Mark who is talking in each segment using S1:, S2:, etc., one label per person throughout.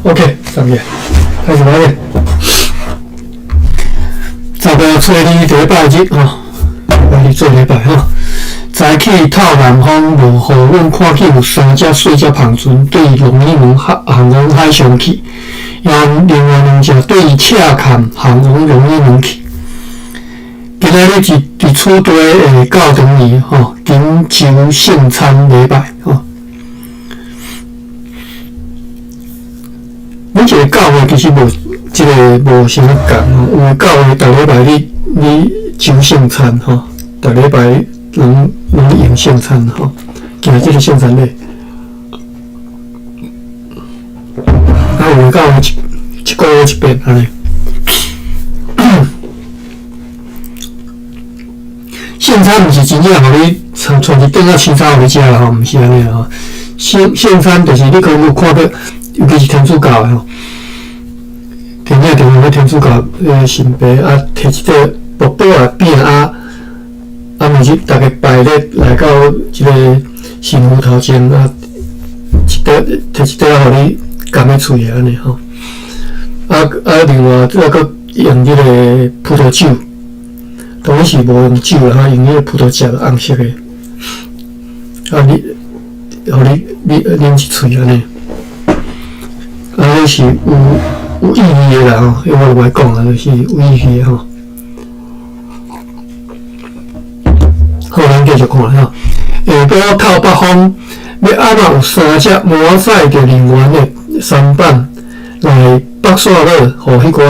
S1: OK， 3个开始表演。10月初2第一拜日吼，来做礼拜吼。早起透南风，无雨，阮看见有3只水只螃船对龙眼门航往海上去，用另外2只对赤坎航往龙眼门去。今仔日是伫厝地的教堂里吼，金秋圣餐礼拜吼。阮这个教会其实无啥共吼，因为教会逐礼拜你求圣餐吼，逐礼拜拢用圣餐吼，今日这个圣餐礼，有的教会一个月一遍安尼。圣餐毋是真正互你传一顿啊清早互你食啦吼，毋是安尼啦吼。圣餐就是你可能有看到，尤其是天主教的吼，电影中个天主教神父啊，摕一块薄薄的饼啊，每日大家拜咧来到即个神父头前啊，摕一块互你含咧喙安尼吼。另外再搁用即个葡萄酒。当然是无用酒啦，用迄个葡萄汁红色的，互你啉一喙安尼，迄是有意义的啦吼，因为我来讲啊，就是有意义的吼。好，咱继续看吼。下晡透北风，要暗嘛有3只摩载着人员的舢板来北沙岛，互迄寡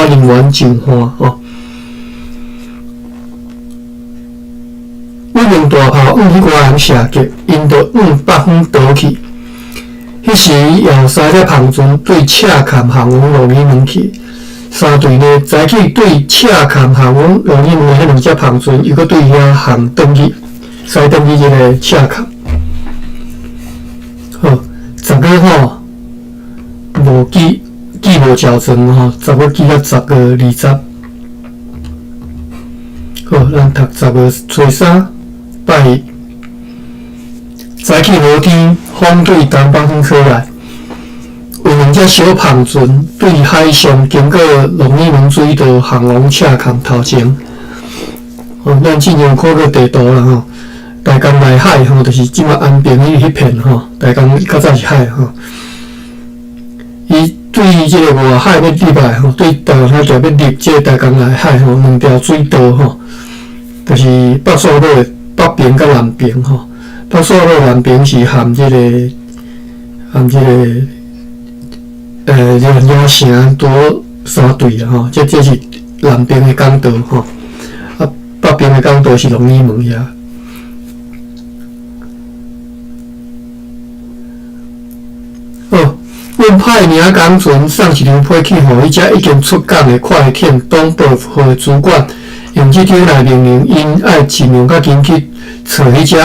S1: 人员上岸吼。用大炮往迄寡人射击，因就往北方逃去。迄时有3只螃船对赤坎航往龙眼门去，3队呢早起对赤坎航往龙眼门的迄2只螃船，又搁对遐航转去，驶转去即个赤坎。好，10个吼无记无校正吼，10个记到10个20。好，咱读10月初3。拜日，早起无天，风对东北风吹来，有2只小螃船对海上经过龙眼门水道航往赤坎头前。咱尽量看个地图啦吼，大江内海吼，就是即马安平迄片吼，大江较早是海吼。伊对即个外海要入来吼，对台湾海峡要入即个大江内海吼，2条水道吼，就是北沙岛的。北边甲南边吼，北沙岛南边是含即个人家城多3队啦吼，这是南边的港岛吼，北边的港岛是龙眼门遐。好，阮派名工船送一张批去，互迄只已经出港的快艇东部号主管。用这张来命令因爱尽量较紧去找迄只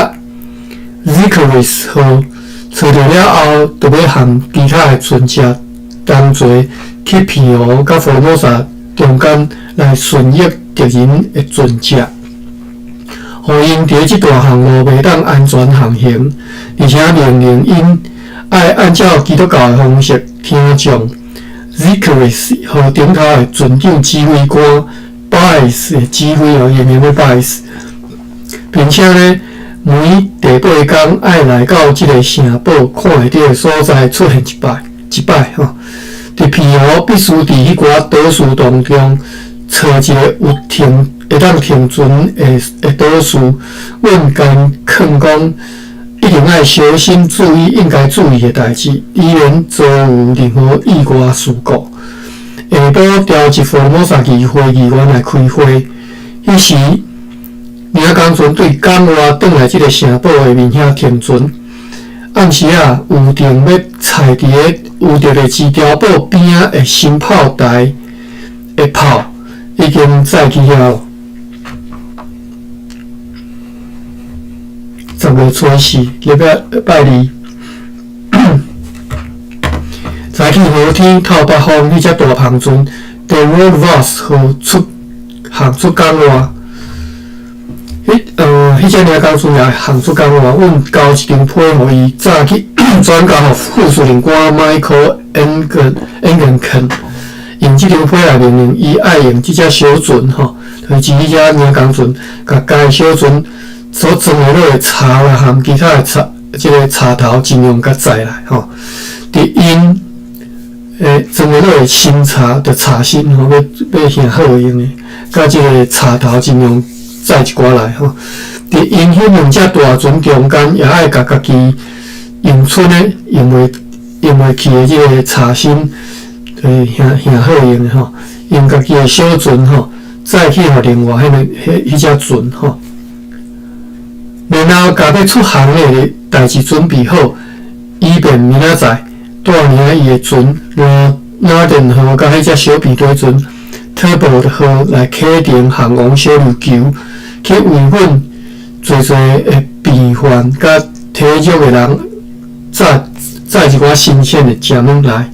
S1: Zikaris 号，找到了后，就要含其他的船只同齐去庇护甲佛罗萨中间来顺应敌人的船只，互因伫即段航路袂当安全航行，而且命令因爱按照基督教的方式听从 Zikaris 号顶头的船长指挥官。Bias 的指挥哦，也名为 Bias， 并且呢，每第8天爱来到即个城堡看会到的所在出现一摆吼。伫庇护必须伫迄寡岛屿当中找一个会当停船的岛屿，阮间劝讲一定要小心注意应该注意的代志，以免遭有任何意外事故。下晡调一佛罗萨议会议员来开会，迄时名工船对港外转来即个城堡的面遐停船。暗时啊，有定要踩伫个有着个支碉堡边仔的新炮台的炮已经载去遐。10月初4，礼拜2。早起好天，透北风，迄只大螃船 The World Voss 号航出港外。迄只名工船也航出港外，阮交一张批互伊早起转交予副司令官 Michael Engelken。用这张批来命令，伊爱用这只小船吼，就是这只领工船，甲该小船所装的落的茶啦，含其他的茶，这个茶头尽量甲载来吼。伫因装的落的新茶的茶芯吼，要现好用的，甲这个茶头尽量载一寡来吼。伫因迄两只大船中间，也爱甲家己用剩的用袂去的这个茶芯。现好用的吼，用家己的小船吼，再去互另外迄只船吼，然后甲要出航的代志准备好，以便明仔载带领伊的船，Northern 号甲迄只小皮堆船 Talbot 号来启程航往小琉球，去慰问侪的病患甲体弱的人，载一寡新鲜的食物来。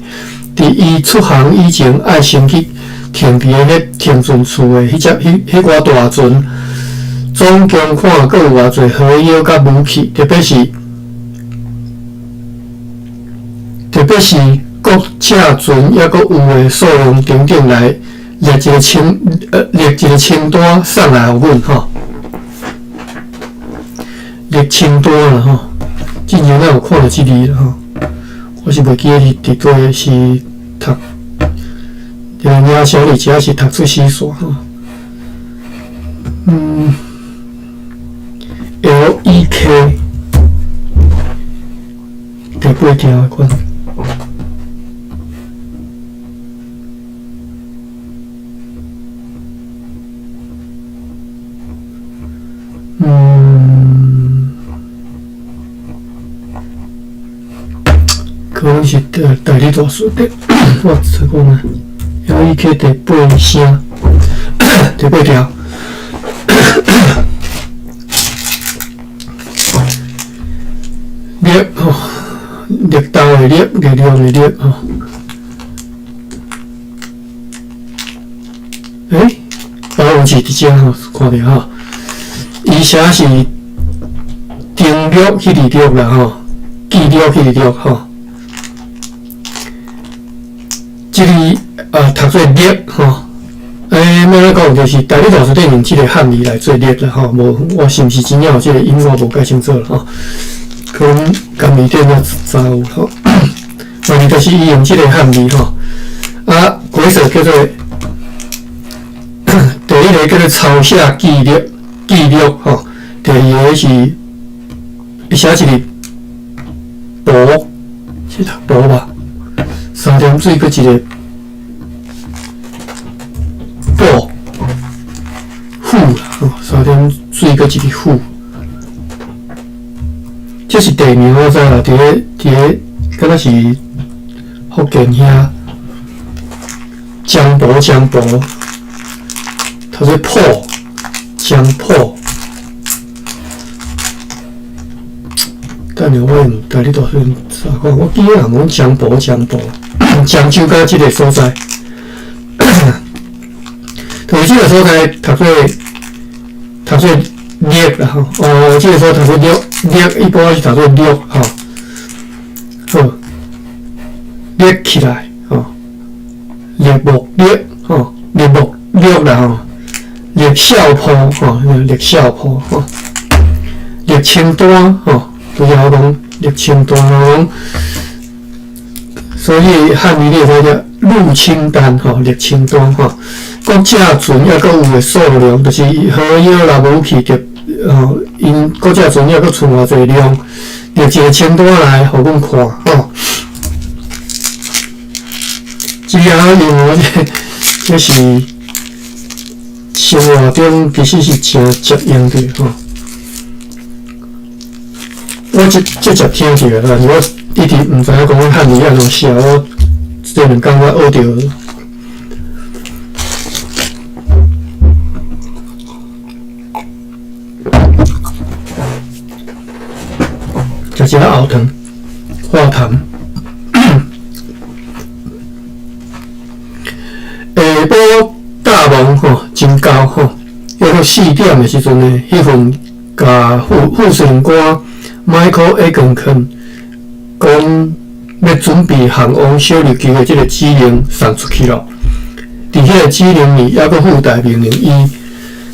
S1: 伫伊出航以前，爱先去停伫迄停船处的迄寡大船，总共看阁有偌侪火药甲武器，特别是国车船，抑阁有诶数量等等来列一个清单送来互阮吼，列清单啦吼，之前咱有看到即字啦吼。我是袂记得伫对是读，领小李只是读出四线吼。LEK 第8条的款。可能是代理大数的，我这个呢，LEK 第8声，第8条，列吼，列刀的列，力量的列吼，保温器伫遮吼，看着吼，伊写是定律迄字律啦吼，记律迄字律吼。即个读做列吼，要来讲就是代理大数顶用即个汉字来做列啦吼，无我是毋是真正有即个音我无解清楚啦吼，可能刚面顶也查有吼，反正就是伊用即个汉字吼，规则叫做第一个叫做抄写记录吼，第二个是写一个薄，是读薄吧。3点水搁一个补虎啦，3点水搁一个虎，这是地名我知啦，伫个敢若是福建遐江浦，它是江浦。等下我用代理大数查看，我记得人讲江浦，漳州甲即个所在，就是即个所在读做列啦吼，即个所读做列，一般是读做列吼，好，列起来吼，列目列吼，列目列啦吼，列小坡吼，列小坡吼，列清单吼，就是我讲列清单吼。所以汉语列做叫入清单吼，列清单吼。国家船抑阁有诶数量，就是火药啦、武器着因国家船抑阁剩偌济量，列一个清单来互阮看吼。即下另外这是生活中其实是真实用的吼。我直接听着啦，我一直毋知影讲汉语安怎写，我这两工我学着。食一个熬汤，化痰。下晡大梦吼，真高吼，约到4点的时阵呢，迄份甲副司令官 Michael Engelken 讲要准备航往小琉球的这个指令送出去咯。伫迄个指令里，还佫附带命令，伊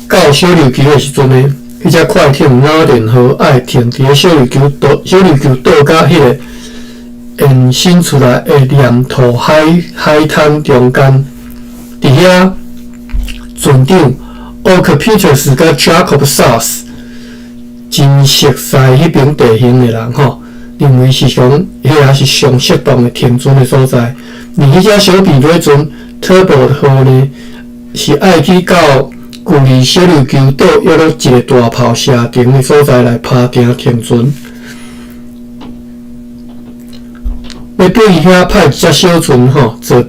S1: 到小琉球的时阵呢，迄只快艇哪连号爱停伫小琉球岛甲迄个延伸出来的念头海滩中间，伫遐船长 Oak Peters 甲 Jacob South 真熟悉迄边地形的人吼，认为是讲迄也是上适当的停船的所在。而迄只小皮尾船 Turbo 号呢，是爱去到距离小琉球岛约了一个大炮射程的所在来拍定停船。要对遐派一只小船吼，就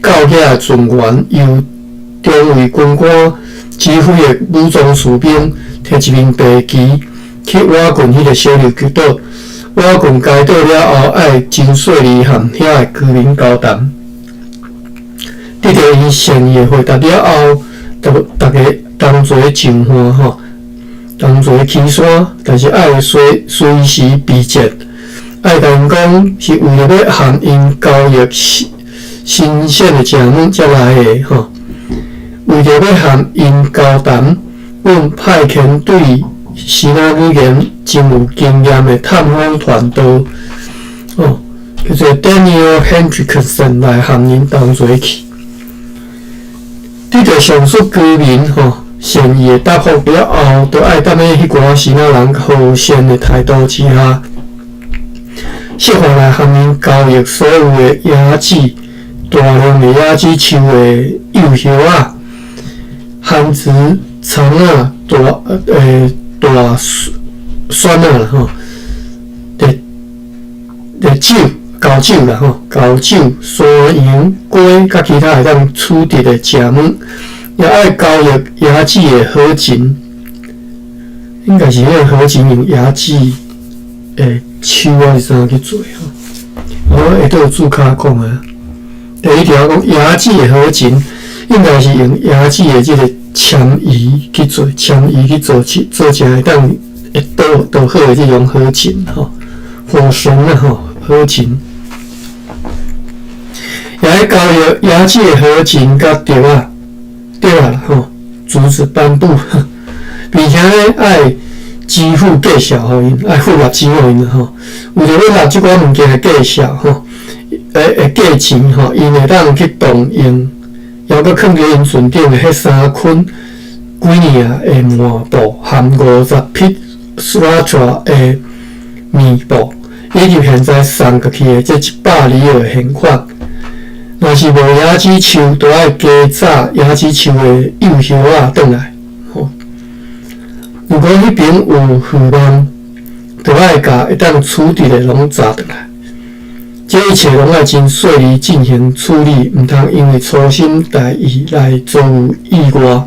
S1: 到遐船员由中尉军官指挥的武装士兵摕一面白旗去瓦郡迄个小琉球岛。瓦郡该岛了后，爱真细里和遐的居民交谈。得到因善意的回答了后，大家同齐上岸吼，同齐起山，但是爱随时避节。爱甲因讲是为了要和因交易新鲜的食物才来的吼。为着要和因交谈，阮派遣对西南语言真有经验的探访团队，叫做 Daniel Hendrickson 来和因同齐去。对着上述居民善意的答复了后，就爱等咧迄寡西南人和善的态度之下，设法来和因交易所有的椰子、大量的椰子树的幼叶啊、番薯、葱啊、大蒜啊啦吼，酒、高酒啦吼，高酒、山羊、鸡，甲其他会当取得的食物，也爱交易椰子的合金，应该是迄个合金用椰子的树啊是啥去做吼？我下底有注脚讲啊，第一条讲椰子的合金，应该是用椰子的这个纤维去做，纤维去做成会当会倒好的这种合金吼，火绳啊吼，合金。也爱交易椰子的合金甲叶啊啦吼，竹子、斑布，并且咧爱支付介绍互因，爱付目钱互因吼。为着要拿即款物件的介绍吼，价钱吼，因会当去动用，还佫放伫因船顶的迄3捆几年啊的抹布，含50匹 Sriracha 的面布，以及现在送过去的这100的现款。若是无椰子树，就爱加榨椰子树的幼叶啊转来。如果迄边有腐烂，就爱甲会当处理的拢炸转来。这一切拢爱真细腻进行处理，毋通因为粗心大意来造意外。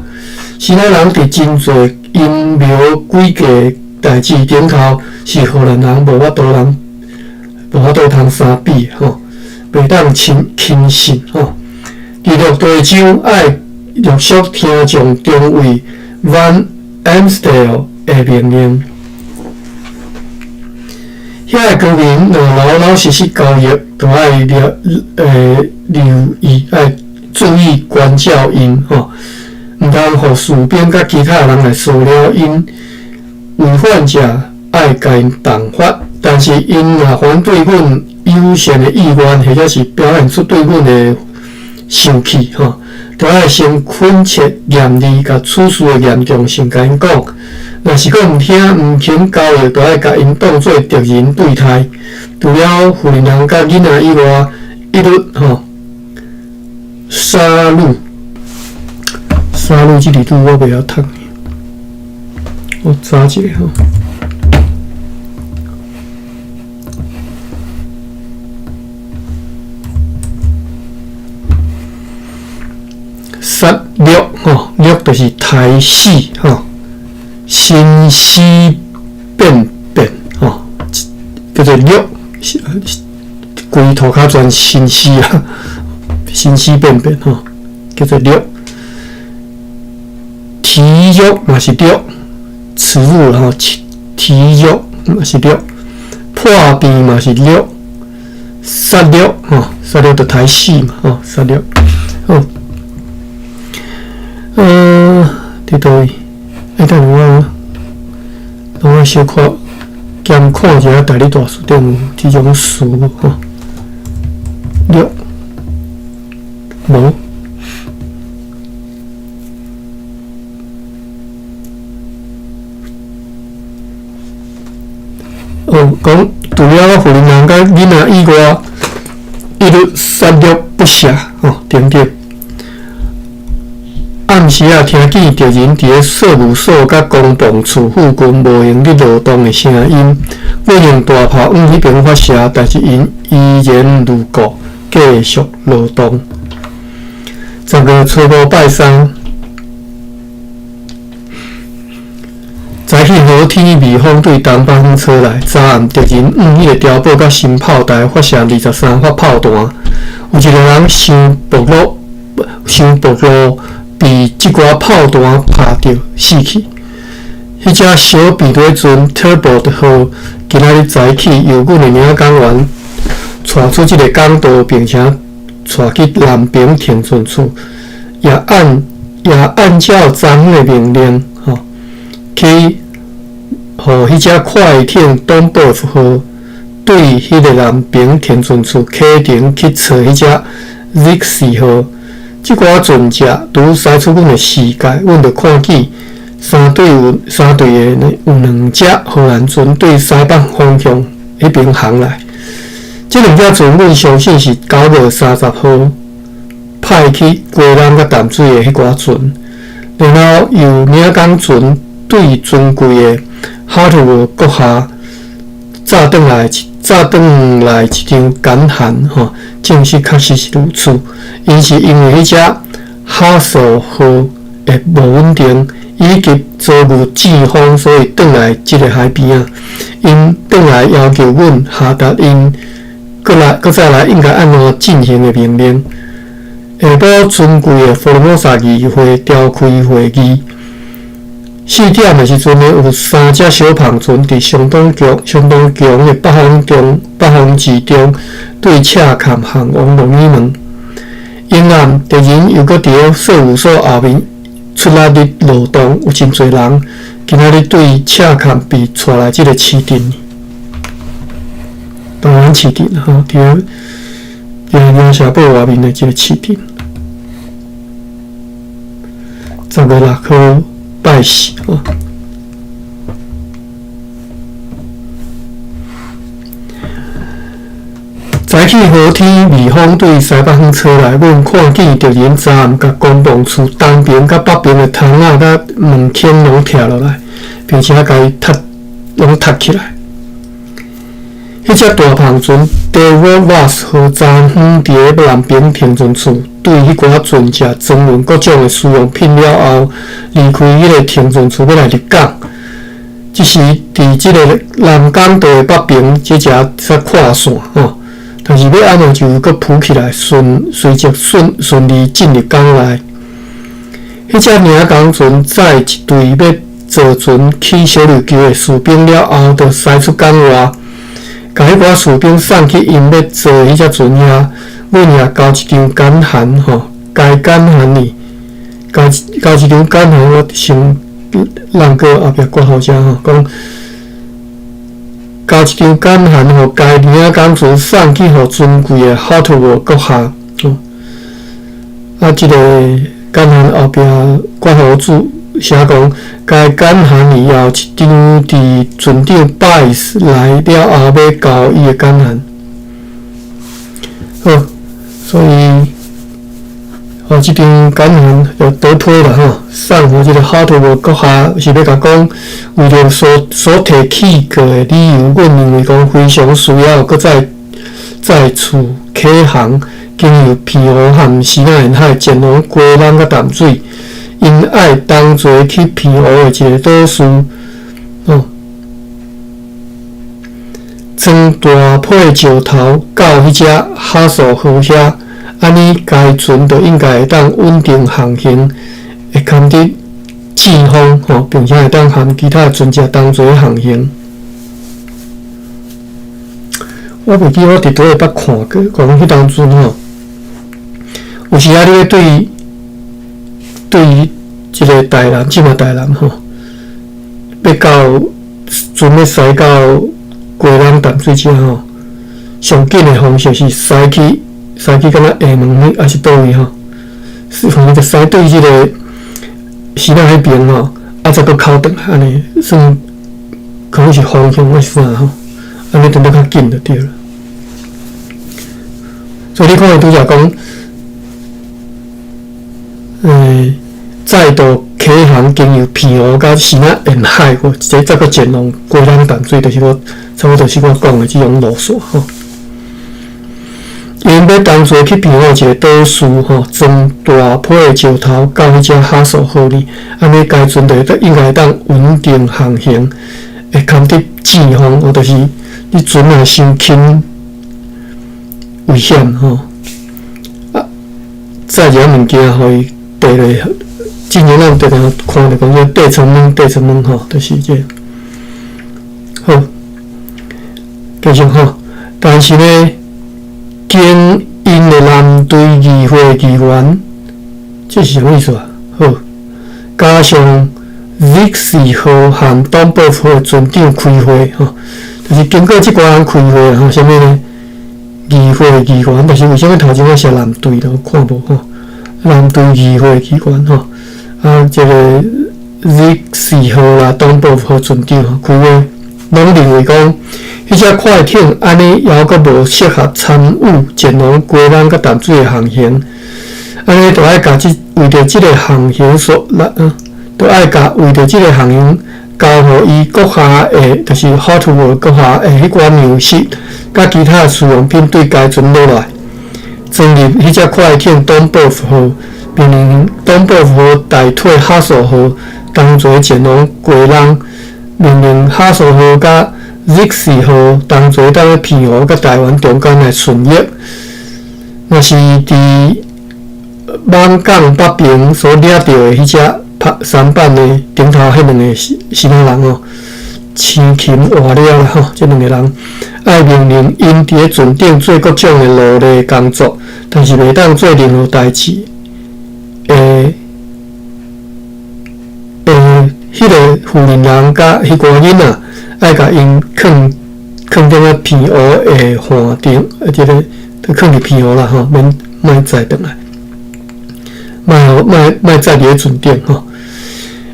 S1: 西南人伫真侪阴谋诡计代志顶头，是荷兰人无法度通相比吼。袂当轻信吼。第六地州爱陆续听从中尉 Van Amstel 的命令，遐个居民若老实交易，就爱留意爱注意管教因吼，毋通互士兵甲其他人来骚扰因，违反者爱甲因动发，但是因若反对阮优先的意愿，或者是表现出对阮的生气吼，就爱先恳切严厉，甲此事的严重性甲因讲。若是讲毋听毋肯交易，就爱甲因当作敌人对待。除了妇人甲囡仔以外，一律杀戮这字我袂晓读，我查一下吼。杀戮戮就是杀死生死变叫做戮，规涂骹全生死啊，生死变叫做戮。体辱嘛是戮，耻辱体辱嘛是戮，破病嘛是戮， 3636就台4嘛36好，伫倒位？等我小看监看一下大理大书店有这种书无6无。讲除了互人甲囡仔以外，一律杀戮不赦等等。暗时听见着人伫咧税务所甲公办处附近无闲咧劳动的声音，我用大炮往迄边发射，但是因依然如故，继续劳动。10月初5拜三。早起好天，微风对东北风吹来。昨暗敌人迄个碉堡甲新炮台发射23发炮弹，有一个人伤暴露，被即寡炮弹拍着死去。迄只小便队船 Turbo 号今仔日早起由阮的领港员带出即个港道，并且带去南平停船处，也按照昨昏的命令去，互迄只快艇东北号对迄个南平停船处启程去找迄只 Zixi 号。即寡船只拄驶出阮的视界，阮就看见三队的有2只荷兰船对西北方向迄边航来。即2只船，阮相信是9月30号派去鸡笼甲淡水的迄寡船，然後由领港船对尊贵的哈特沃阁下炸转来一张简函证实确实是如此。因是因为迄只哈索号的无稳定，以及遭遇季风，所以转来即个海边啊。因转来要求阮下达因搁再来应该按怎进行的命令。下晡尊贵的佛罗摩萨议会召开会议。4点的时阵有3只小胖船伫相当强的北方之中对赤坎航往龙椅门。沿岸敌人又搁伫咧税务所后面出力劳动，有真侪人今仔日对赤坎被带来即个市镇，当然市镇伫咧梁社堡外面的即个市镇。10月6號拜四早起好天，微风对西北风吹来，阮看见敌人昨暗甲公办处东边甲北边的窗仔甲门框拢拆落来，并且甲伊拢踢起来。迄只大胖船 David Ross 号昨昏伫咧南边停船处对迄寡船只装运各种的需用品了后，离开迄个停船处要来入港。即时伫即个南港道的北边，即只跨线但是要安怎就搁浮起来，随即顺利进入港内。迄只领港船载一队要坐船去小琉球的士兵了后，就驶出港外，甲迄寡士兵送去因要坐迄只船遐。阮也交一张简函该简函呢，交一张简函，我先让个后壁挂号者讲。交一张简函，互该领港船送去互尊贵的哈特沃阁下。即个简函后壁挂号注写讲，该简函里有一张伫船长拜来了后要交伊的简函。好，所以即张简函就倒推了送互即个哈特沃阁下，是要甲讲，为着所提起过的理由，阮认为讲非常需要搁再次启航，经由澎湖和西南沿海前往鸡笼甲淡水，因爱同齐去澎湖的一个岛屿装大批石头到迄只哈索号遐，安尼该船就应该会当稳定航行，会堪得季风并且会当和其他的船只同齐航行。我袂记我伫倒位捌看过，讲迄当阵吼，有时啊，你对于即个台南，即嘛台南吼，要到船要驶到龟人淡水遮吼，上紧的方式是驶去敢若厦门还是倒位吼，是反正就驶对即个西南迄边吼，啊再搁靠转来安尼，算可能是方向还是啥吼，安尼等得较紧就对了。所以你看伊拄则讲，再度启航经由澎湖甲西南沿海，再搁前往龟人淡水，就是我差不多是我讲的即种路线吼。因要同齐去澎湖一个岛屿吼，从大坡的石头到迄只哈索河里，安尼该船就应该当稳定航行，会堪得止风，或就是你船若伤轻危险吼。载一个物件，互伊跌落，之前咱常常看着讲说地层门吼，就是这个。好，继续吼，但是呢，经因的蓝队议会议员，这是啥意思啊？好，加上 Vixie 号和东北号的船长开会吼，就是经过即寡人开会，然后啥物呢？议会议员，但是为什么头前我写蓝队的？我看无吼，蓝队议会议员吼，啊，这个 Vixie 号啦，东北号船长吼开会，拢认为讲，迄只快艇安尼犹阁无适合参与前往龟人甲淡水的航行，安尼就爱甲为着即个航行就爱甲为着即个航行交互伊阁下的，就是 Hotwood 阁下的迄寡粮食，甲其他的使用品对该船落来，装入迄只快艇东北号，命令东北号代替哈索号同齐前往龟人，命令哈索号甲 Vixie 号同齐当澎湖甲台湾中间来巡逻。若是伫闽港北边所掠到的迄只三板的顶头迄两个西南人哦，青琴活了啦吼，即两个人爱命令因伫咧船顶做各种的劳力工作，但是袂当做任何代志。迄个负责人甲迄个囡仔爱甲因囥伫咧澎湖的饭店，即个囥伫澎湖啦吼，莫载转来，莫载伫咧船顶吼。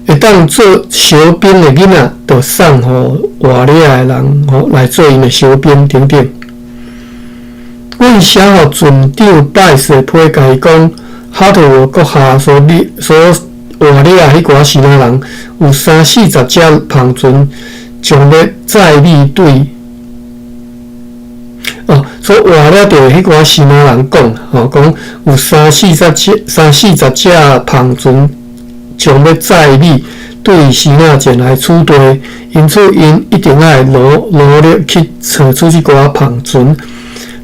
S1: 会当做小兵的囡仔，就送互活了的人吼来做因的小兵等等。阮写互船长拜谢批，甲伊讲，哈托阁下所活了迄寡西南人有30-40只篷船，将要载立对。所活了着迄寡西南人讲，讲有30-40只篷船。将要载你对西南前来处队，因此因一定要努力去找出即寡篷船，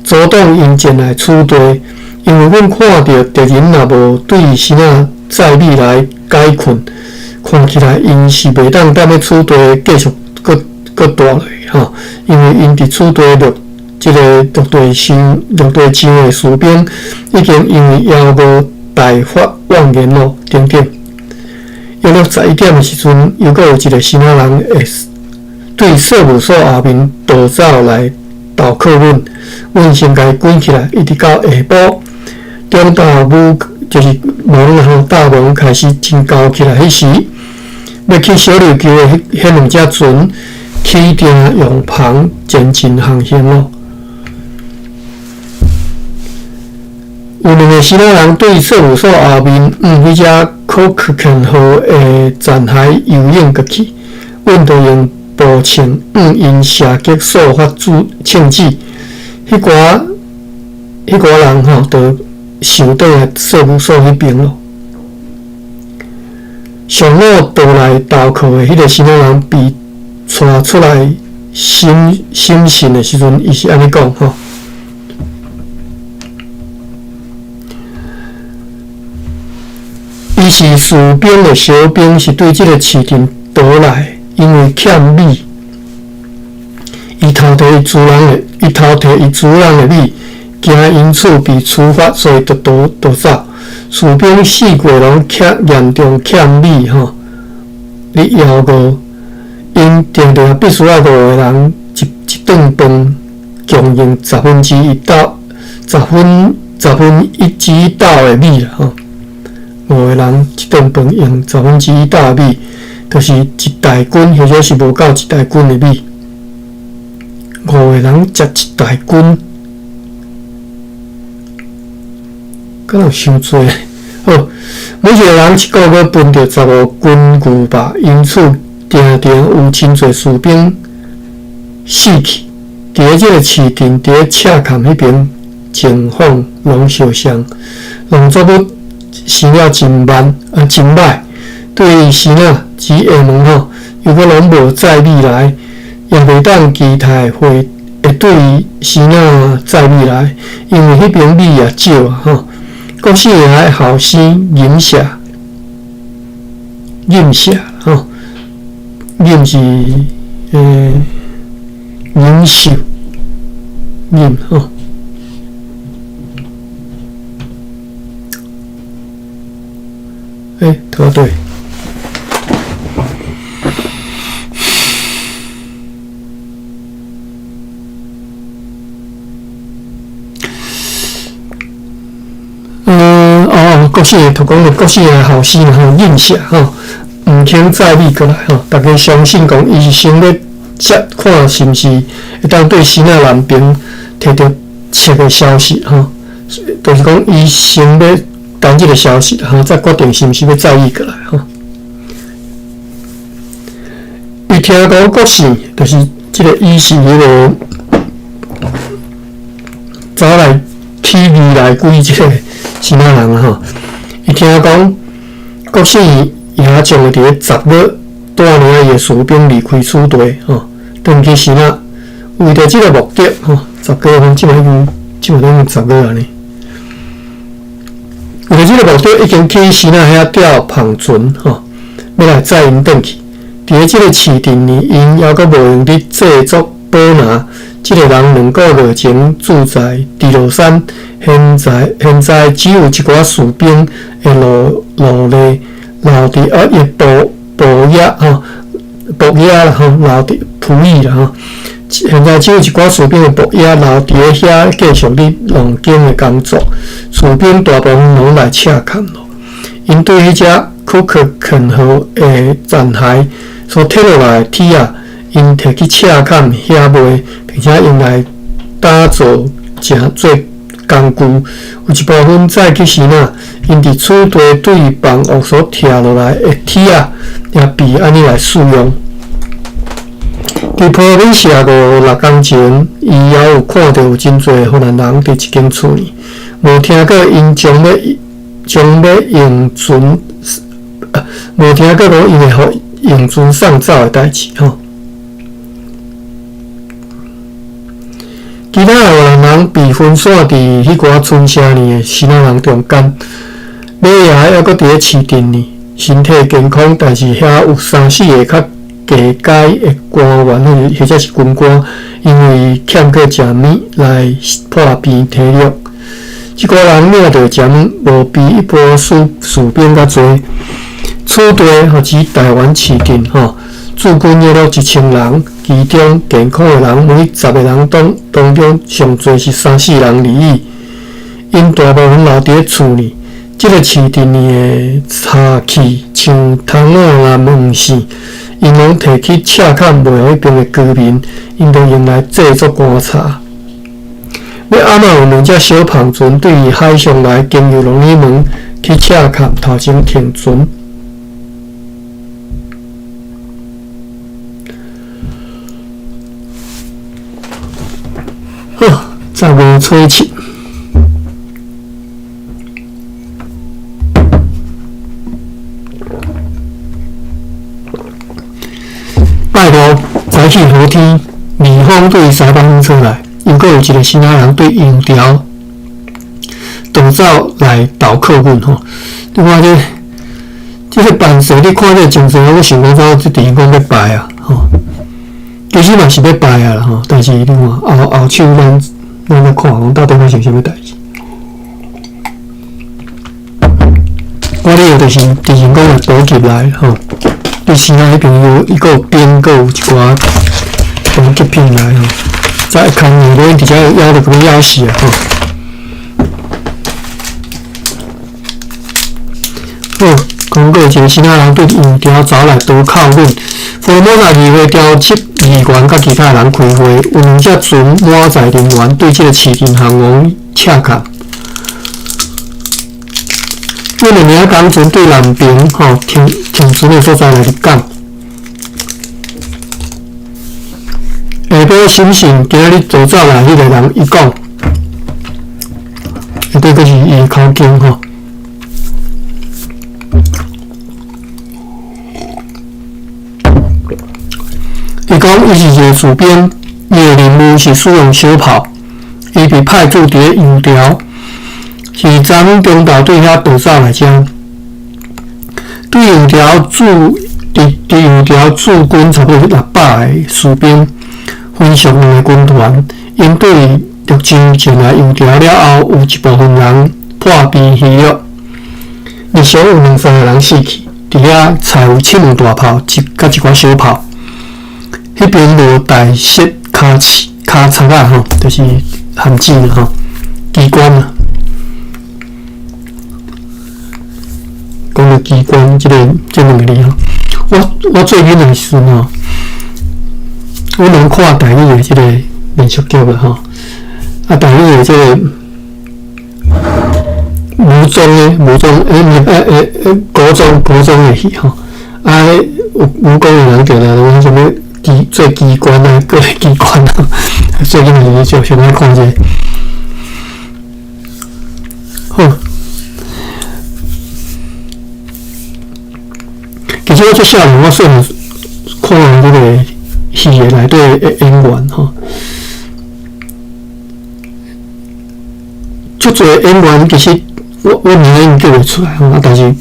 S1: 阻挡因前来处队。因为阮看到敌人若无对西南载你来解困，看起来因是袂当踮咧处队继续搁大落去吼。因为因伫处队即个陆地上的士兵已经因为幺五大发妄言咯等等。约11点的时阵，又阁有一个西南人会对事务所后面逃走来投靠阮，阮先甲伊关起来，一直到下晡，中大雾就是门吼大门开始真高起来，迄时要去小琉球的迄两只船起定用篷前进航行咯。有两个西南人对事务所后面迄只Cochrane 号的残骸游泳过去，阮就用步枪因射击所发枪支，迄寡人吼就受倒来事务所迄边咯。上午倒来投靠的迄个西南人被带出来审讯的时阵，伊是安尼讲吼。伊是士兵的小兵，是对即个市镇倒来，因为欠米，伊偷摕主人的伊偷摕伊主人的米，惊因此被处罚，所以逃走。士兵4个拢严重欠米吼，咧要求因定定必须要5个人一顿饭供应1/10到1/10之道的米啦吼，5个人一顿饭用1/10道的米，就是一大斤或者是无够一大斤的米，5个人食一大斤，敢有伤多？好，每一个人一个月分着15斤牛肉，因此定定有真侪士兵死去。伫即个市镇，伫赤坎迄边，情况拢相像，农作物生了真歹。对生啊，只下问吼，如果拢无载米来，也袂当期待会对生啊载米来，因为迄边米也少啊吼。国姓的后生饮下吼，饮是饮受饮吼。答对。国姓的，就讲着国姓的后生吼，饮下吼，毋肯载米过来吼，大家相信讲伊是想要看是毋是会当对新仔南边摕到切个消息吼，就是讲伊先要等即个消息吼，再决定是毋是要载伊过来吼。伊听讲国姓，就是即个伊是迄个走来去未来归即个新仔人吼。伊听讲，国姓也将会伫咧10月带领伊的士兵离开此地吼，转去新仔。为着即个目的吼，10月份即摆已经10月啊呢。为着即个目的，已经去新仔遐钓螃船吼，要来载因转去。伫咧即个市镇呢，因还阁无用伫制作保拿。即个人2个月前住在地罗山，现在只有一寡士兵会落来留伫伊部野吼，部野啦吼，留伫仆役啦吼。现在只有一寡士兵的部野留伫咧遐继续咧农耕的工作，士兵大部分拢来赤坎咯。因对迄只库克肯河的残骸所摕落来的铁啊，因摕去赤坎遐卖，并且用来打造做工具，有一部分再去新仔，因伫此地对房屋所拆落来的铁啊，也被安尼来使用。伫坡面下5-6工前，伊也有看到有真侪荷兰人伫一间厝里，无听过因将要用船，无听过讲因会用船送走的代志吼。其他的荷兰人被分散伫迄寡村舍里的新仔人中间，尾也还阁伫咧市镇里，身体健康，但是遐有3-4个较低阶的官员或者是军官，因为欠过食米来破病体力。即个人领着食物，无比一般士兵较侪。此地或指台湾市镇吼，驻军约1000人，其中健康的人每10个人当中上侪是3-4人离异，因大部分留伫咧厝里。即个市镇里的茶器像桶仔啦、门线，因拢摕去赤坎卖互迄边的居民，因都用来制作干茶。要安怎有2只小螃船对于海上来经由龙里门去赤坎头前停船？10月初7，拜托，早起好天，微风对西北风吹来，又阁有一个新仔人对油条逃走来投靠阮吼。你看这个办事，你看这精神，我想讲这地方要败啊吼。其实嘛是要败啊啦吼，但是你看后手咱来看，讲到底发生啥物代志。我咧就是之前讲的倒入来吼，你先那迄边伊个边个有一寡倒入片来吼，再看你咧直接咬着个咬死啊吼。好，讲过一个新仔人对油条走来多靠阮，佛摩那议会调7议员甲其他人开会，有2只船满载人员对这个市政项目洽谈。阮2名工船对南边吼停船的所在来入港。下晡审讯今仔日走走来迄个人伊讲，下底佫是伊口径吼。伊讲，伊是一个主编，伊的任务是使用小炮，伊被派驻伫油条，是昨中昼对遐逃走来遮。对油条驻油条驻军差不多600个士兵，分属2个军团，因对入侵进来油条了后，有一部分人破病牺牲，日常有2-3个人死去。伫遐采有7门大炮，甲一寡小炮。迄边无带设卡插啊吼，就是陷阱啊吼，机关啊。讲到机关这2个字吼，我最近的时吼，我拢看台语的这个连续剧啦吼，台语的这个武装国中的戏吼，武功的人叫来什么？做机关啊，各类机关啊，最近就先来看者。好，其实我做少年，我虽然看这个戏的内底的演员吼，足侪演员其实我名叫袂出来吼，但是。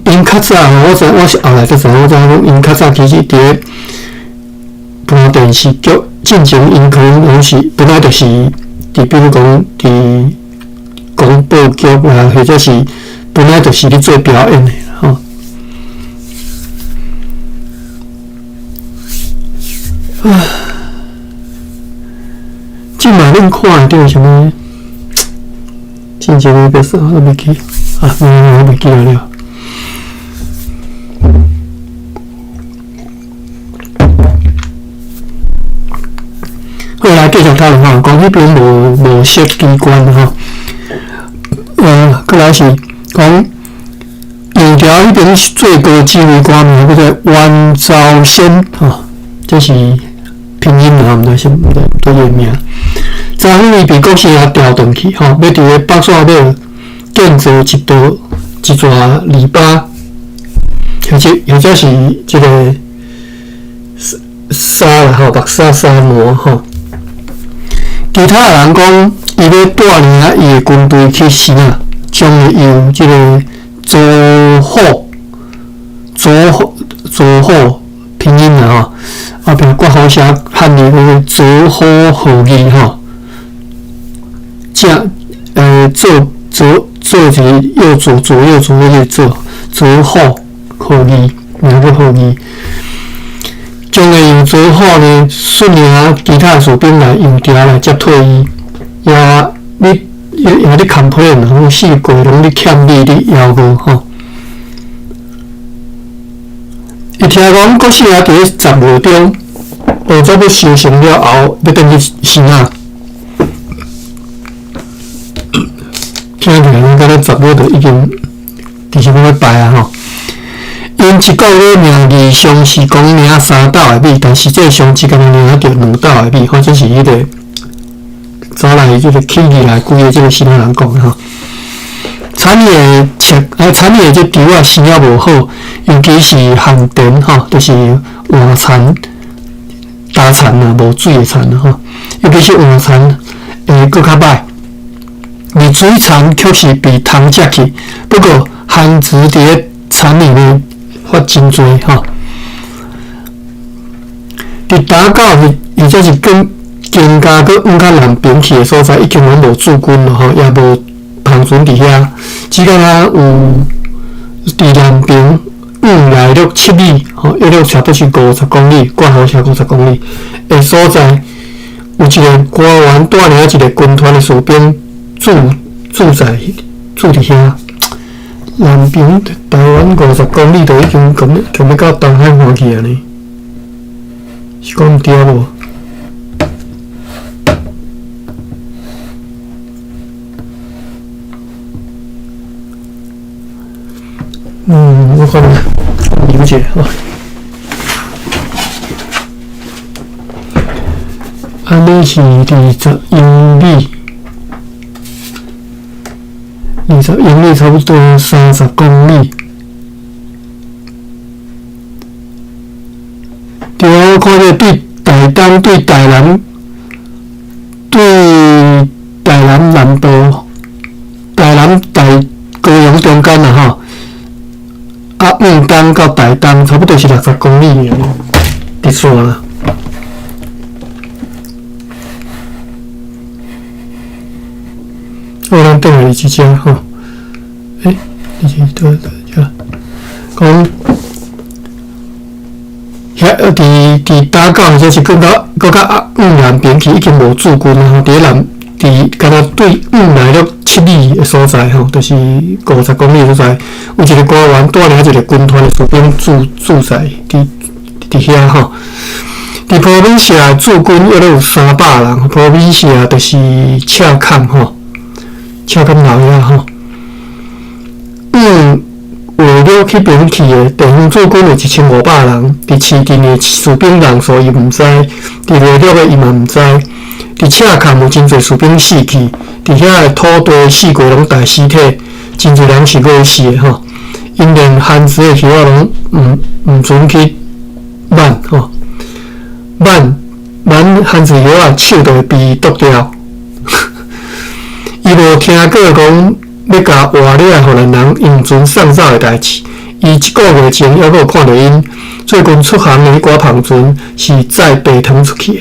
S1: 因较早吼，我是后来才知，我知影因较早其实伫咧播电视剧进前，因可能拢是本来就是伫，比如讲伫广播剧啊，或者是本来就是咧做表演的吼。即摆恁看到什么？进前那个啥都袂记啊，我袂记了。后来继续讨论吼，讲迄边无设机关吼，过来是讲油条迄边最高指挥官名叫做阮昭先吼，这是拼音啦，毋知是毋对伊名。昨昏伊被国师也调转去吼，要伫咧北线尾建造一座篱笆，或者是这个沙啦吼，白沙沙漠吼。其他人讲，伊要带领伊的军队去新啊，将会用这个左后拼音啦吼，后壁括号写汉语那个左后后义吼，做是右左右那个左后后义，两个后义。将会用左后呢，率领其他士兵来油条来接替伊，也你 complain 吼，四国拢咧欠你的要求吼。伊听讲国师也伫咧10月中，动作要修成了后，要等去新啊。听起来咱10月就已经其实要败啊吼。因一个月名义上是讲领3斗的米，但实际上一工领着2斗的米，或者是迄个早来即个起义来规个即个新仔人讲吼。产业这猪仔生也无好，尤其是旱田吼，就是换田、打田啊，无水的田啊吼，尤其是换田佫较歹。而水田确实被虫食去，不过旱殖伫咧田里面发真多吼。伫打狗或者是更加搁往较南边去的所在，已经拢无驻军了吼，也无航船伫遐，只敢若有伫南边来约7里，吼，约差不多是50公里，挂号车50公里的所在，有一个官员带领一个军团的士兵驻伫遐。南边台湾50公里，就已经要到东海岸去啊呢，是讲毋对无？我可能了解啊。安尼是20英里。20英里差不多30公里。对啊，我看到对台东、对台南、南部、台高雄中间啦吼，屏东到台东差不多是60公里尔，直线啦。咱倒来即只吼，你是倒遮，讲遐伫打狗或者是更较南边去已经无驻军啦吼，伫敢若对来了7里的所在吼，就是50公里的所在，有一个官员带领一个军团的士兵驻在伫遐吼。伫普米社驻军约有300人，普米社就是赤坎吼。恰咁老呀吼，为了去边去的地方驻军有1500人，伫市镇的士兵人数伊毋知，伫内陆的伊嘛毋知，伫赤坎有真侪士兵死去，伫遐的土地四过拢大尸体，真侪人是饿死的吼，因连限制的药拢毋准去挽吼，挽限制药啊，手就会被剁掉。伊无听过讲要甲活了互咱人用船送走的代志。伊1个月前还阁有看到因最近出航的迄寡篷船是载白糖出去的。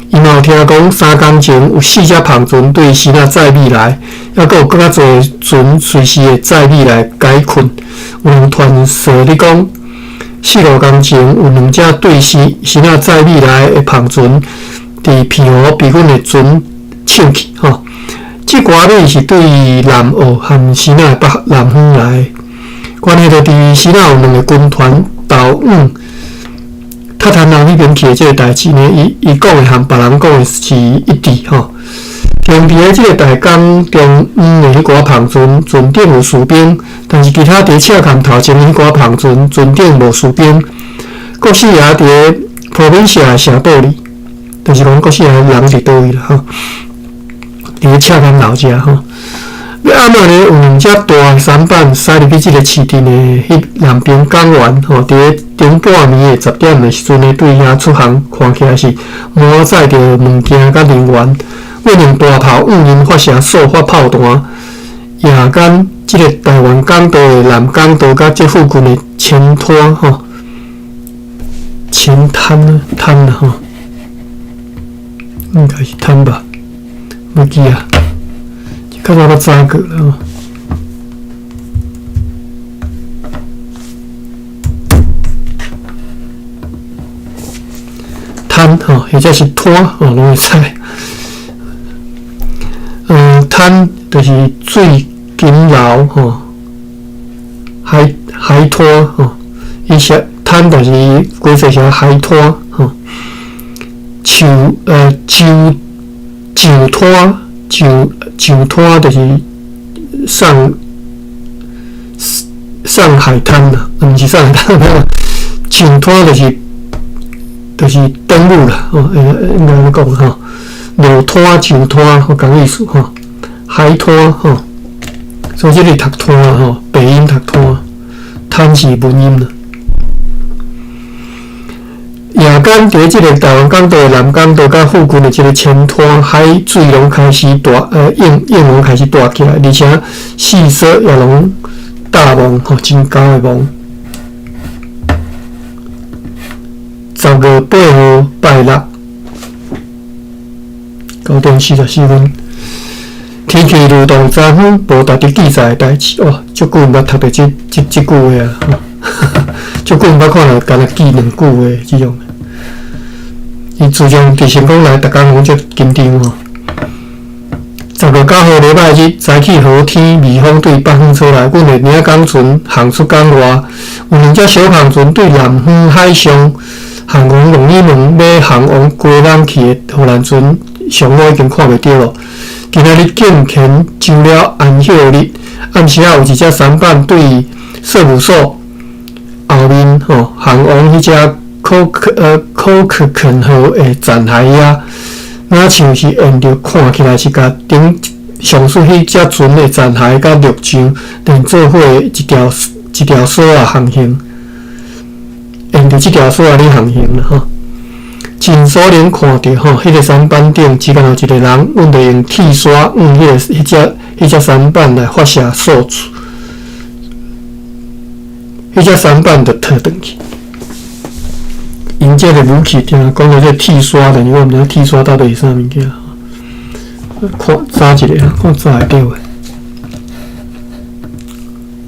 S1: 伊嘛有听讲3工前有4只篷船对希腊载米来，还阁有更较侪船随时会载米来解困。有人传说咧讲4、5工前有2只对希腊载米来的篷船伫庇护比阮的船抢去吼。即寡米是对南澳和希腊北南方来，关系到伫希腊有2个军团投塔坦人迄边去的即个代志呢，伊讲的和别人讲的是一致吼。偏僻的即个大港中的迄寡篷船，船顶有士兵，但是其他伫赤坎头前迄寡篷船，船顶无士兵。国师爷伫普米社城堡里，就是讲国师爷人伫倒位啦吼。伫赤坎老家吼，要暗暝咧有2只大舢板驶入去即个市镇的迄南边港湾吼，伫顶半暝的10点的时阵咧，对遐出航，看起来是满载着物件甲人员，为用大炮因发射数发炮弹。夜间，即个台湾港岛的南港岛甲即附近的前滩吼，前滩啦吼，应该是滩吧。忘记啊，较早较早过了吼。滩吼，或者是滩吼，拢会猜。滩就是水金流吼，海滩吼，伊些滩就是规说是海滩吼，酒滩就是上海滩啦，毋是上海滩，酒滩就是登陆啦，应该安尼讲吼。路滩、酒滩，同意思吼。海滩吼，所以这里读滩吼，北音读滩，滩是文音啦。夜间伫即个台湾港岛的南港岛甲附近的即个前滩，海水拢开始涌拢开始大起来，而且四色也拢大梦吼，真高的梦。10月8号。拜六9点44分，天气如同昨昏无值得记载的代志。哇，足久毋捌读到这句话啊！足久毋捌看到，干那记2句话这种。伊自从伫成功来，逐工拢足紧张吼。10月9号礼拜日，早起好天，微风对北方吹来，阮的领港船航出港外，有2只小航船对南方海上航往龙眼门要航往龟港去的荷兰船，上午已经看袂到了。今仔日竟然上了安休日，暗时有一只舢板对事务所后面航往迄只科肯号的残骸啊，哪像是沿着看起来是甲上述迄只船的残骸甲陆上连做伙一条索啊航行，沿着这条索啊咧航行啦吼。真所能看到迄个舢板顶只敢有一个人，阮着用铁刷迄只舢板来发射数字，迄只舢板着退转去。因这个武器听讲到这铁刷，但是我毋知铁刷到底是啥物件。看查一下，看查会到诶。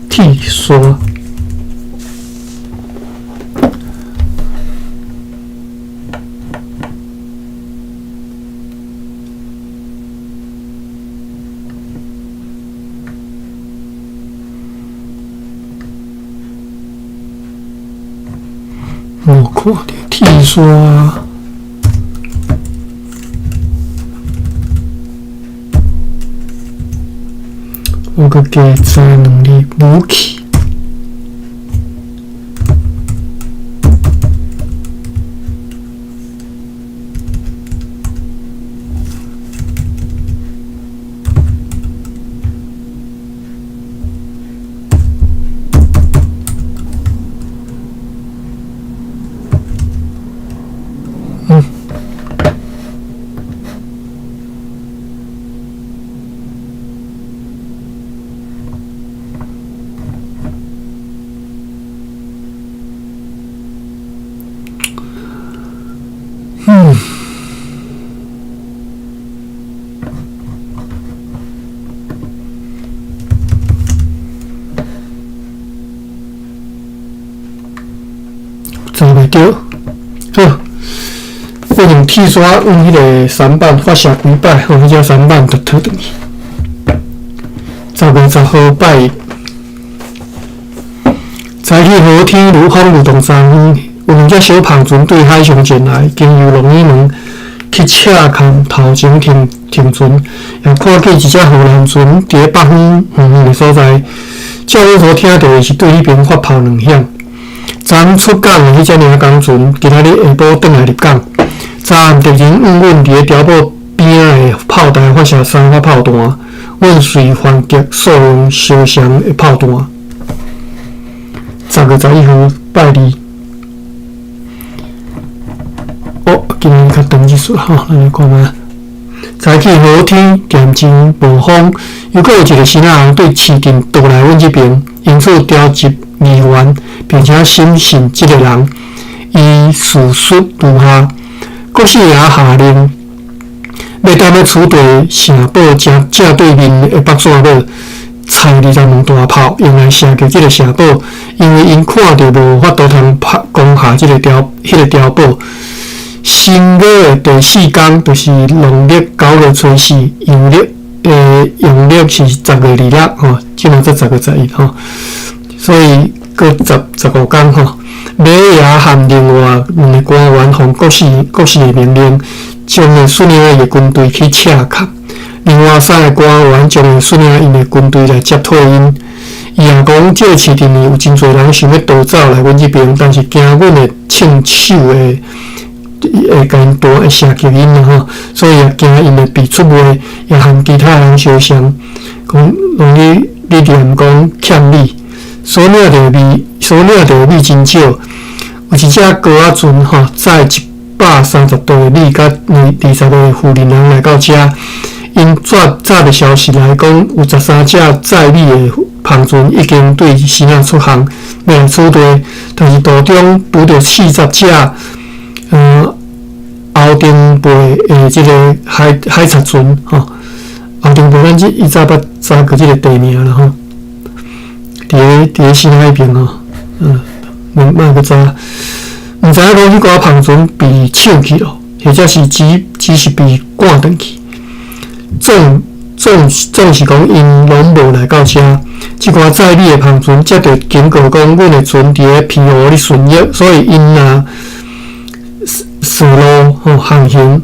S1: 铁刷。我看到铁刷，我个加载能力武器。查袂到，好，我用铁刷用迄个舢板发射几摆，迄只舢板就退转去。10月10号拜一，早起好天，如风如同昨昏，有2只小胖船对海上前来，经由龙眼门去赤坎头前停船，也看见一只荷兰船伫北方远远的所在。照阮所听到的是对迄边发炮2响。昨昏出港的迄只领港船，今仔日下晡转来入港。昨暗敌人用阮伫个碉堡边仔的炮台发射3发炮弹，阮随反击数量相像的炮弹。10月11号拜二，今日较长一撮吼，咱来看觅。早起好天，恬静无风，又阁有一个新仔人对市镇倒来阮这边，因此调集议员，并且审讯这个人。伊事实如下：国姓爷下令，要踮咧处理城堡正对面的北线堡，采20门大炮，用来射击这个城堡，因为因看到无法度通攻下这个碉堡。新月的第4天，就是农历9月初4，阳历是10月2日吼，即嘛才10月11吼，所以过15天吼。马爷和另外2个官员奉国师的命令，将会率领伊的军队去赤坎。另外3个官员将会率领因的军队来接替因。伊也讲，这个市镇里有真侪人想要逃走来阮这边，但是惊阮会趁手会甲因弹会射击因啦吼，所以也惊因会被出卖，也和其他人相像，讲容易理念讲欠米，所领到米真少。有一只高仔船吼，载130多个米甲20多个富人来到遮。因早的消息来讲，有13只载米的胖船已经对西岸出航，要来处理，但是途中拄着40只后顶背的即个海贼船吼，后顶背咱伊早捌查过即个地名啦吼，伫新海边吼，莫个查，毋知影讲迄寡篷船被抢去咯，或者是只是被赶转去，总是讲因拢无来到遮，即寡载你的篷船则着经过讲阮的船伫咧偏湖咧巡游，所以因若驶路航行，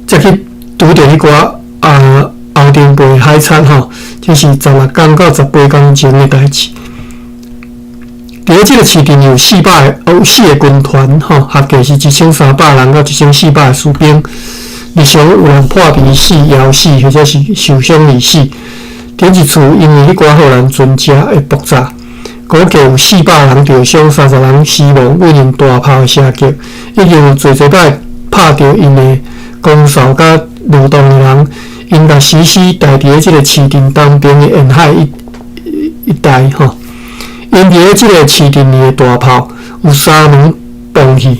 S1: 则去拄着迄寡后顶背海贼吼，这是16天到18天前的代志。伫咧即个市镇有4个军团吼，合计是1300人到1400个士兵。日常有人破皮死、枵死，或者是受伤而死。顶一次因为迄寡荷兰船只的爆炸，估计有400人受伤，30人死亡。为因大炮射击，已经有侪摆拍到因的公哨甲劳动的人，因甲死待伫咧即个市镇东边的沿海一带吼。因伫咧即个市镇里的大炮有3门崩去。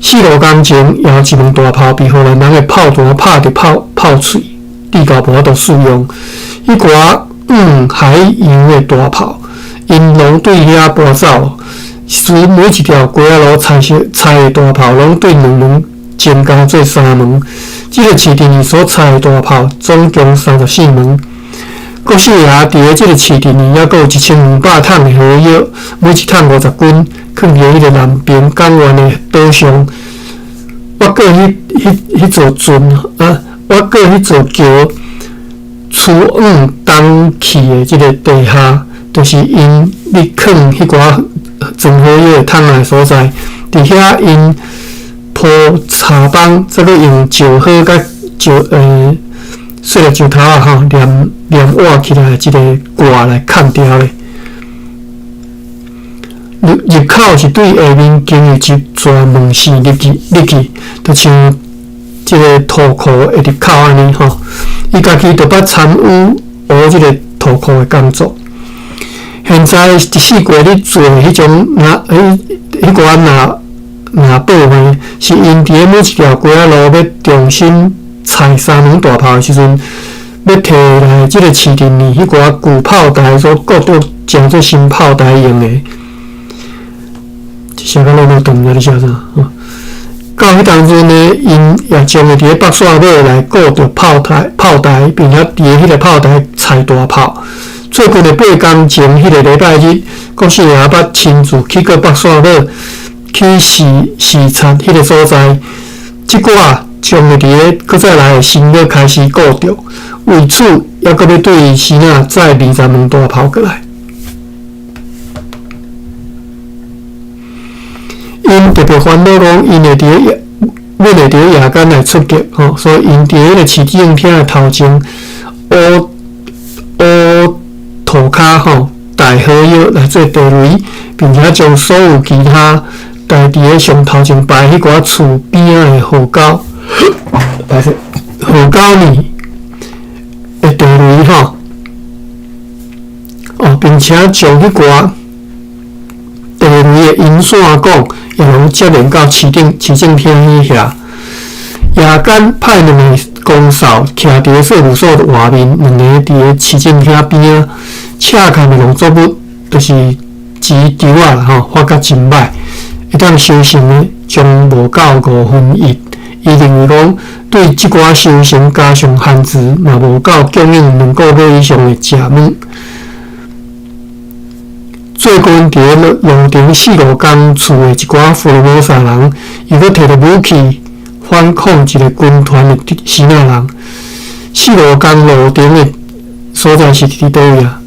S1: 4、5天前，也有一门大炮被荷兰人的炮弹拍着炮喙，地到无法度使用。迄寡海洋的大炮，因拢对遐搬走，使每一条街仔路拆的大炮，拢对2门增加做3门。即个市镇里所拆的大炮总共34门。国小爷伫咧即个市镇里，还佫有1500桶的荷药，每一桶50斤，放伫迄个南边港湾的岛上。我过迄座船我过迄座桥，东去的即个地下，就是因咧放迄寡装荷药的桶的所在。伫遐因铺茶帮，再佫用石盒甲细粒石头吼，黏挖起来即个挂来砍掉咧。入口是对下面经有一撮门线入去，就像即个土库的入口安尼吼。伊家己就捌参与学即个土库的工作。现在4月咧做迄种迄寡拿报呢，是因伫咧每一条街仔路要重新拆3门大炮的时阵，要摕来即个市镇里迄寡旧炮台所搁倒将做新炮台用的。写到落动了，你晓得啥？到迄当阵呢，因也将会伫咧北线尾来顾着炮台，并且伫咧迄个炮台拆大炮。最近的8天前，迄个礼拜日，国小爷捌亲自去过北线尾去视察迄个所在。即寡将会伫咧搁再来新要开始顾着，为此还搁要对新仔载20门大炮过来。因特别烦恼讲，阮会伫咧夜间来出击吼，所以因伫迄个市政厅的头前乌涂骹吼，带荷药来做地雷，并且将所有其他带伫咧上头前摆迄寡厝边仔的荷胶泥的地雷吼，并且将迄寡地雷的引线管也拢接连到市政厅迄遐。夜间派2个公哨徛伫咧税务所的外面，2个伫咧市政厅边仔，恰看的农作物就是钱丢啦吼，发甲真歹，会当收成呢，将无到5分1。伊认为讲，对即寡收成加上限制，嘛无够供应2个月以上的食物。最近伫咧路顶4、5天厝的一寡福尔摩沙人，伊佫摕着武器反抗一个军团的死仔人。4、5天路顶的所在是伫倒位啊？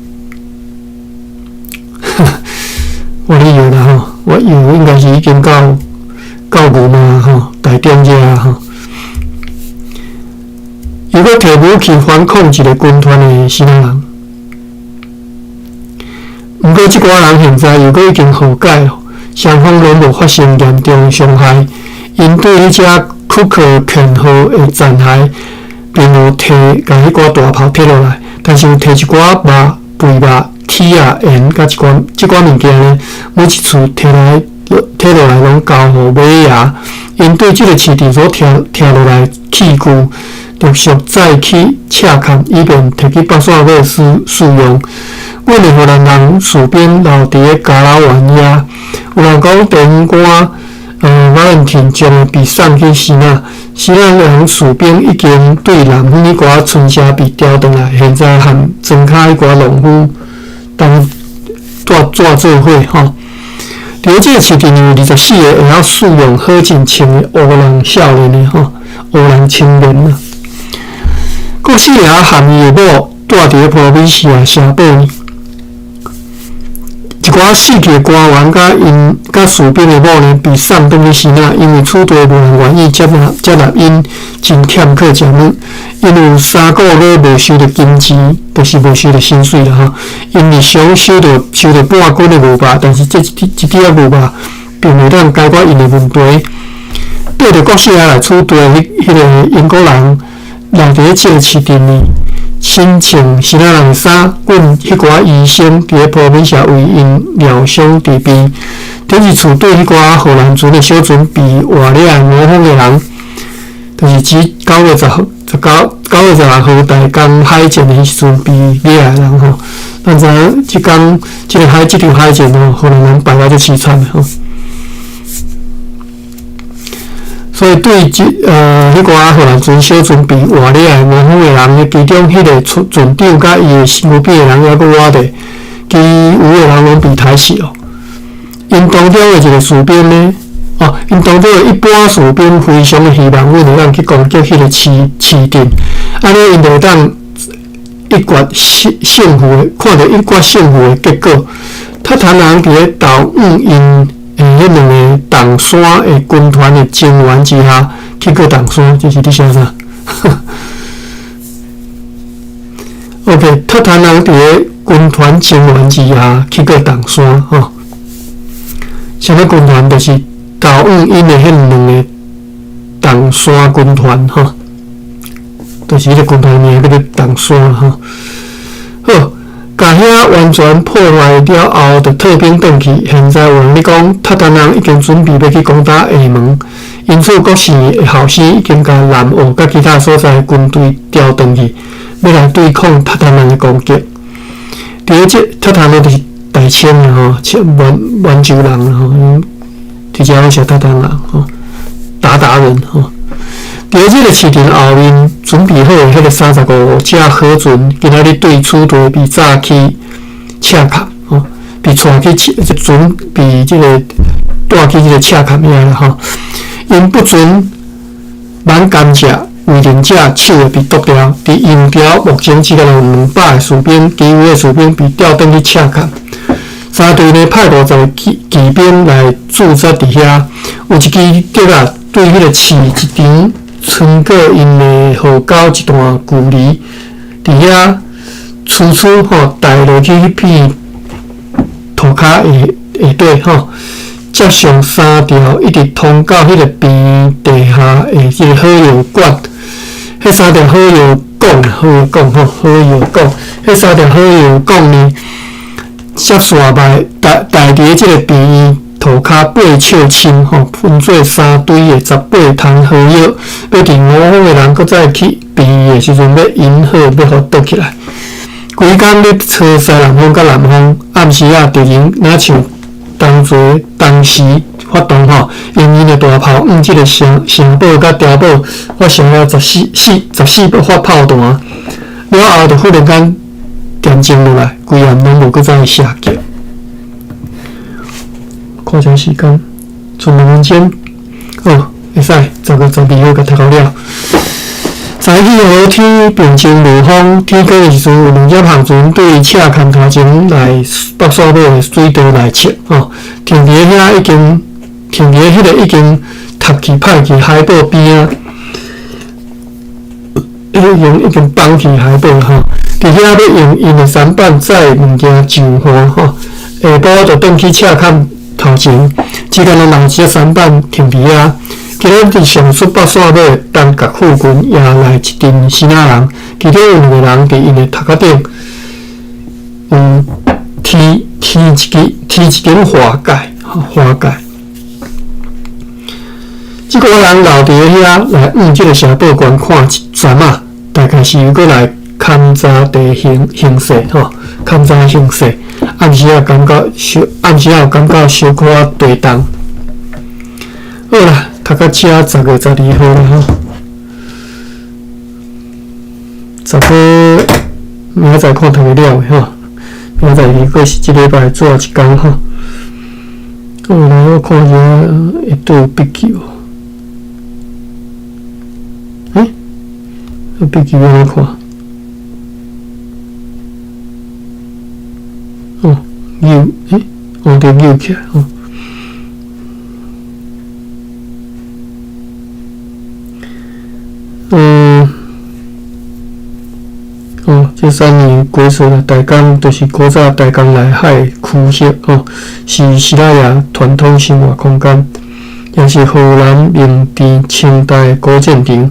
S1: 我咧摇啦吼，我摇应该是已经到牛嘛吼，大店遮吼。伊佫摕武器反抗一个军团的死仔人。毋过，即寡人现在又佫已经和解了，双方拢无发生严重的伤害。因对迄只库克肯号的残骸，并有甲迄寡大炮摕落来，但是有摕一寡肥肉、铁啊、盐甲即寡物件呢，每一次摕来摕落来拢交互马爷，因对即个市场所摕落来器具，陆续再去洽看，以便摕去北线尾使用。阮的荷兰人士兵留伫个加拉湾遐，有人讲电官Valentin 将会被送去希腊人士兵已经对南方迄寡村社被调转来，现在和庄卡迄寡农夫当做伙吼。伫即个市场有24个会晓使用好真穿的乌人少年的吼，乌人青年啊。国4个含伊的某住伫普罗米西亚城堡呢。一寡死去的官员甲士兵的某呢，被送转去希腊，因为楚地无人愿意接纳因，真欠客食物。因有3个月无收到金钱，就是无收到薪水啦吼。因日常收到半斤的牛肉，但是这一点牛肉并袂当解决因的问题。对着国4个来楚地迄个英国人留伫即个市场呢。先穿希腊人衫，阮迄寡医生伫咧普罗米西亚为因疗伤治病。这是厝对迄寡荷兰船的小船被活掠的模仿的人，就是指9月16号大江海战的迄时阵被掠的人吼。咱知影即场海战吼，荷兰人败到足凄惨的吼。所以对迄寡荷兰船小船被活掠的模仿的人，其中迄个船长甲伊的身边的人还佫活着，其余的人拢被杀死哦。因当中的一个士兵呢，因当中的一般士兵非常的希望阮会当去攻击迄个市场，安尼因就会当一决胜负的，看到一决胜负的结果。塔坦人伫咧岛因迄两个党山的军团的增援之下，去过党山，这是伫写啥？OK， 塔坦人伫咧军团增援之下去过党山吼。啥物军团？就是岛因的迄两个党山军团吼，就是迄个军团名叫做党山吼。好。甲遐完全破坏了后，就退兵转去。现在有人咧讲，塔坦人已经准备要去攻打厦门，因此国4的校师已经甲南澳甲其他所在的军队调转去，要来对抗塔坦人的攻击。第二节，塔坦人就是大清啦吼，满洲人啦吼，直接讲是塔坦人吼，鞑人吼。伫咧即个市场后面准备好的迄个35只河船，今仔日对楚地被炸去赤坎吼，被带去船被即个带去即个赤坎遐啦吼。因不准蛮甘蔗违令者手会被剁掉。伫营调目前只有200个士兵，其余的士兵被调转去赤坎。3队呢派50个骑兵来驻扎伫遐，有一支敌啊对迄个市一场。穿过因的河沟一段距离，伫遐处处带落去迄片涂骹下底吼，接上3条一直通到迄个边地下的即个好药管。迄3条好药管，迄3条好药管呢，接线脉带伫即个边。涂骹8尺深分做3堆的18桶好药，要伫5方的人搁再去避的时阵，要引好，要互倒起来。规工咧找西南方甲南方，暗时敌人若像当时发动用因的大炮即个城堡甲碉堡发生了14发炮弹，了后就忽然间电静落来，规暗拢无搁再射击。看一下时间，剩2分钟，会使10个12号甲读到了。早起河天平静无风，天光的时阵有2只航船对赤坎头前来北沙堡的水道来测停伫遐已经塌去歹去海堡边啊，已经放去海堡吼。伫遐要用因的舢板载物件上岸下晡就转去赤坎。头前，只间人一只舢板停伫遐。今日伫上出北线尾，东角附近也来一阵希腊人，其中有2个人伫因的头壳顶，添一根花盖，即个人留伫遐来即个社报馆看一阵啊，大概是又过来勘察地形势吼，勘察形势。暗时啊感觉有感觉小可地动。好啦，读到遮10月12号啦吼，10号明仔载看读会了吼，明仔载过是即礼拜最后一天吼。好啦，我看一下会都有笔记无？笔记要安怎看？扭，着扭起来这3年归属的大江，就是古早大江内海区域是西拉雅传统生活空间，也是荷兰明治清代古建筑。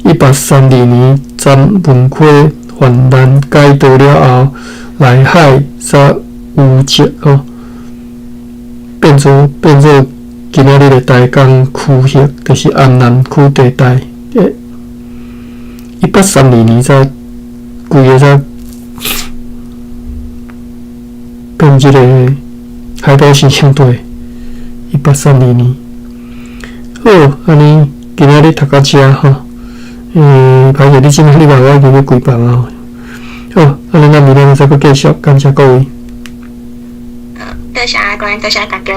S1: 1832年，詹文辉泛滥改道了后，内海才有迹变做今仔日的大江区域，就是安南区地带。1832年才规个才变即个海岛市乡队。1832年，好，安尼今仔日读到遮吼。歹势，你即摆你话我已经要规房啊！好，安尼咱明仔再搁继续，感谢各位。
S2: 多谢阿关，多谢大家。